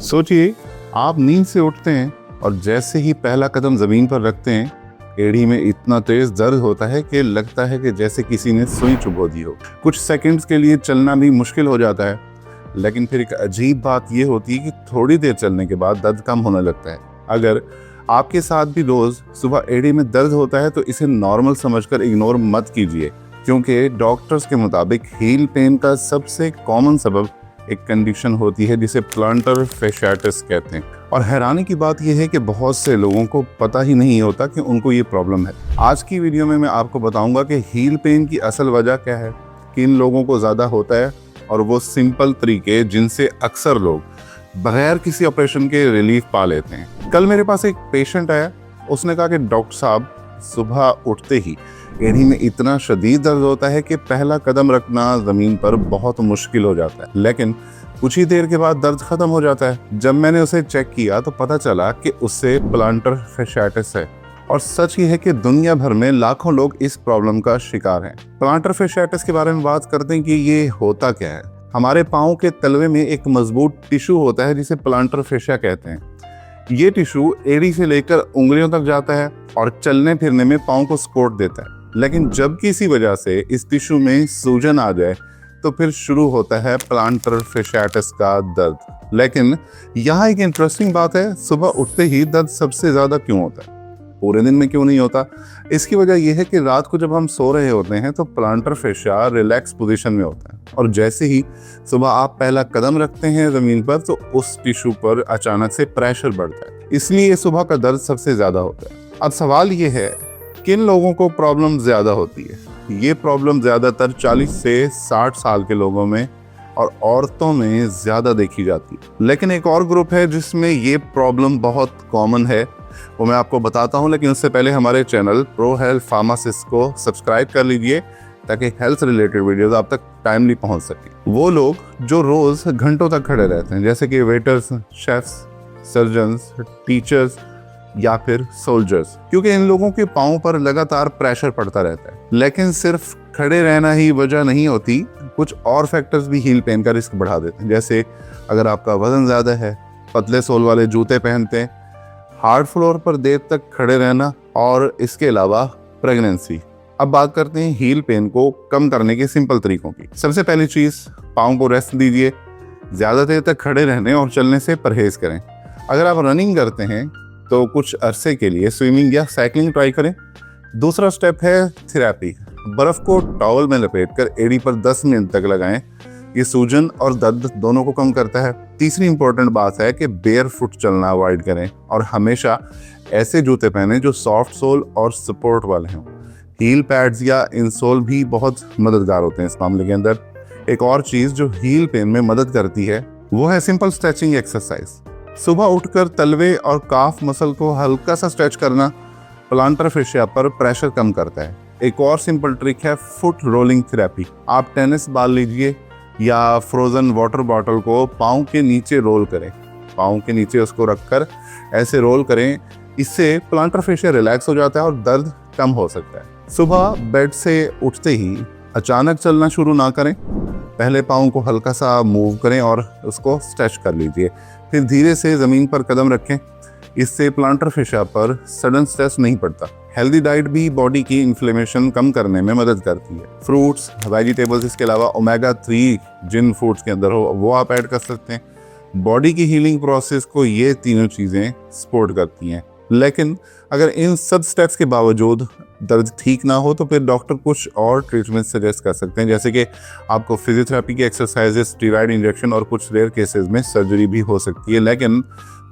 सोचिए, आप नींद से उठते हैं और जैसे ही पहला कदम जमीन पर रखते हैं, एड़ी में इतना तेज दर्द होता है कि लगता है कि जैसे किसी ने सुई चुभो दी हो। कुछ सेकंड्स के लिए चलना भी मुश्किल हो जाता है, लेकिन फिर एक अजीब बात यह होती है कि थोड़ी देर चलने के बाद दर्द कम होने लगता है। अगर आपके साथ भी रोज सुबह एड़ी में दर्द होता है तो इसे नॉर्मल समझकर इग्नोर मत कीजिए, क्योंकि डॉक्टर्स के मुताबिक हील पेन का सबसे कॉमन सबब एक कंडीशन होती है जिसे प्लांटर फैशियाटिस कहते हैं। और हैरानी की बात यह है कि बहुत से लोगों को पता ही नहीं होता कि उनको ये प्रॉब्लम है। आज की वीडियो में मैं आपको बताऊंगा कि हील पेन की असल वजह क्या है, किन लोगों को ज़्यादा होता है और वो सिंपल तरीके जिनसे अक्सर लोग बगैर किसी ऑपरेशन के रिलीफ पा लेते हैं। कल मेरे पास एक पेशेंट आया, उसने कहा कि डॉक्टर साहब, सुबह उठते ही एड़ी में इतना शदीद दर्द होता है कि पहला कदम रखना ज़मीन पर बहुत मुश्किल हो जाता है, लेकिन कुछ ही देर के बाद दर्द खत्म हो जाता है। जब मैंने उसे चेक किया तो पता चला कि उससे प्लांटर फैशियाटिस है। और सच ये है कि दुनिया भर में लाखों लोग इस प्रॉब्लम का शिकार हैं। प्लांटर फैशियाटिस के बारे में बात करते हैं कि ये होता क्या है। हमारे पाँव के तलवे में एक मजबूत टिश्यू होता है जिसे प्लांटर फैशिया कहते हैं। ये टिश्यू एड़ी से लेकर उंगलियों तक जाता है और चलने फिरने में पाँव को सपोर्ट देता है। लेकिन जब किसी वजह से इस टिश्यू में सूजन आ जाए तो फिर शुरू होता है प्लांटर फैशियाटिस का दर्द। लेकिन यहाँ एक इंटरेस्टिंग बात है, सुबह उठते ही दर्द सबसे ज़्यादा क्यों होता है, पूरे दिन में क्यों नहीं होता? इसकी वजह यह है कि रात को जब हम सो रहे होते हैं तो प्लांटर फैशिया रिलैक्स पोजीशन में होता है, और जैसे ही सुबह आप पहला कदम रखते हैं ज़मीन पर तो उस टिश्यू पर अचानक से प्रेशर बढ़ता है, इसलिए सुबह का दर्द सबसे ज़्यादा होता है। अब सवाल ये है, किन लोगों को प्रॉब्लम ज़्यादा होती है? ये प्रॉब्लम ज़्यादातर 40 से 60 साल के लोगों में और औरतों में ज़्यादा देखी जाती है। लेकिन एक और ग्रुप है जिसमें ये प्रॉब्लम बहुत कॉमन है, वो मैं आपको बताता हूँ। लेकिन उससे पहले हमारे चैनल प्रो हेल्थ फार्मासिस्ट को सब्सक्राइब कर लीजिए ताकि हेल्थ रिलेटेड वीडियोस आप तक टाइमली पहुँच सके। वो लोग जो रोज़ घंटों तक खड़े रहते हैं, जैसे कि वेटर्स, शेफ्स, सर्जन्स, टीचर्स या फिर सोल्जर्स, क्योंकि इन लोगों के पाँव पर लगातार प्रेशर पड़ता रहता है। लेकिन सिर्फ खड़े रहना ही वजह नहीं होती, कुछ और फैक्टर्स भी हील पेन का रिस्क बढ़ा देते हैं। जैसे अगर आपका वजन ज़्यादा है, पतले सोल वाले जूते पहनते हैं, हार्ड फ्लोर पर देर तक खड़े रहना, और इसके अलावा प्रेगनेंसी। अब बात करते हैं हील पेन को कम करने के सिंपल तरीकों की। सबसे पहली चीज़, पाँव को रेस्ट दीजिए। ज़्यादा देर तक खड़े रहने और चलने से परहेज़ करें। अगर आप रनिंग करते हैं तो कुछ अरसे के लिए स्विमिंग या साइकिलिंग ट्राई करें। दूसरा स्टेप है थेरेपी। बर्फ़ को टॉवल में लपेटकर एड़ी पर 10 मिनट तक लगाएं। ये सूजन और दर्द दोनों को कम करता है। तीसरी इंपॉर्टेंट बात है कि बेयर फुट चलना अवॉइड करें और हमेशा ऐसे जूते पहनें जो सॉफ्ट सोल और सपोर्ट वाले हों। हील पैड्स या इंसोल भी बहुत मददगार होते हैं इस मामले के अंदर। एक और चीज़ जो हील पेन में मदद करती है वो है सिंपल स्ट्रेचिंग एक्सरसाइज। सुबह उठकर तलवे और काफ मसल को हल्का सा स्ट्रेच करना प्लांटर फैशिया पर प्रेशर कम करता है। एक और सिंपल ट्रिक है फुट रोलिंग थेरेपी। आप टेनिस बॉल लीजिए या फ्रोजन वाटर बॉटल को पाँव के नीचे रोल करें। पाँव के नीचे उसको रखकर ऐसे रोल करें, इससे प्लांटर फैशिया रिलैक्स हो जाता है और दर्द कम हो सकता है। सुबह बेड से उठते ही अचानक चलना शुरू ना करें, पहले पाँव को हल्का सा मूव करें और उसको स्ट्रेच कर लीजिए, फिर धीरे से ज़मीन पर कदम रखें। इससे प्लांटर फैशिया पर सडन स्ट्रेस नहीं पड़ता। हेल्दी डाइट भी बॉडी की इन्फ्लेमेशन कम करने में मदद करती है। फ्रूट्स, वेजिटेबल्स, इसके अलावा ओमेगा 3 जिन फूड्स के अंदर हो वो आप ऐड कर सकते हैं। बॉडी की हीलिंग प्रोसेस को ये तीनों चीज़ें सपोर्ट करती हैं। लेकिन अगर इन सब स्टेप्स के बावजूद दर्द ठीक ना हो तो फिर डॉक्टर कुछ और ट्रीटमेंट सजेस्ट कर सकते हैं, जैसे कि आपको फिजियोथेरेपी की एक्सरसाइजेस, स्टेरॉइड इंजेक्शन और कुछ रेयर केसेस में सर्जरी भी हो सकती है। लेकिन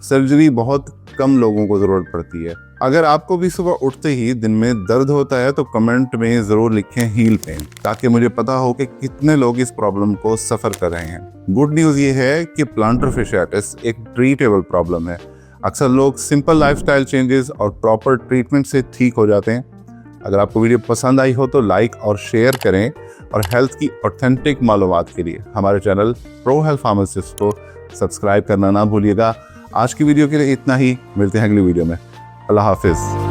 सर्जरी बहुत कम लोगों को ज़रूरत पड़ती है। अगर आपको भी सुबह उठते ही दिन में दर्द होता है तो कमेंट में ज़रूर लिखें हील पेन, ताकि मुझे पता हो कि कितने लोग इस प्रॉब्लम को सफ़र कर रहे हैं। गुड न्यूज़ ये है कि प्लांटर फैशियाटिस एक ट्रीटेबल प्रॉब्लम है। अक्सर लोग सिंपल लाइफस्टाइल चेंजेस और प्रॉपर ट्रीटमेंट से ठीक हो जाते हैं। अगर आपको वीडियो पसंद आई हो तो लाइक और शेयर करें, और हेल्थ की ऑथेंटिक मालूमात के लिए हमारे चैनल प्रो हेल्थ फार्मासिस्ट को सब्सक्राइब करना ना भूलिएगा। आज की वीडियो के लिए इतना ही, मिलते हैं अगली वीडियो में। अल्लाह हाफिज़।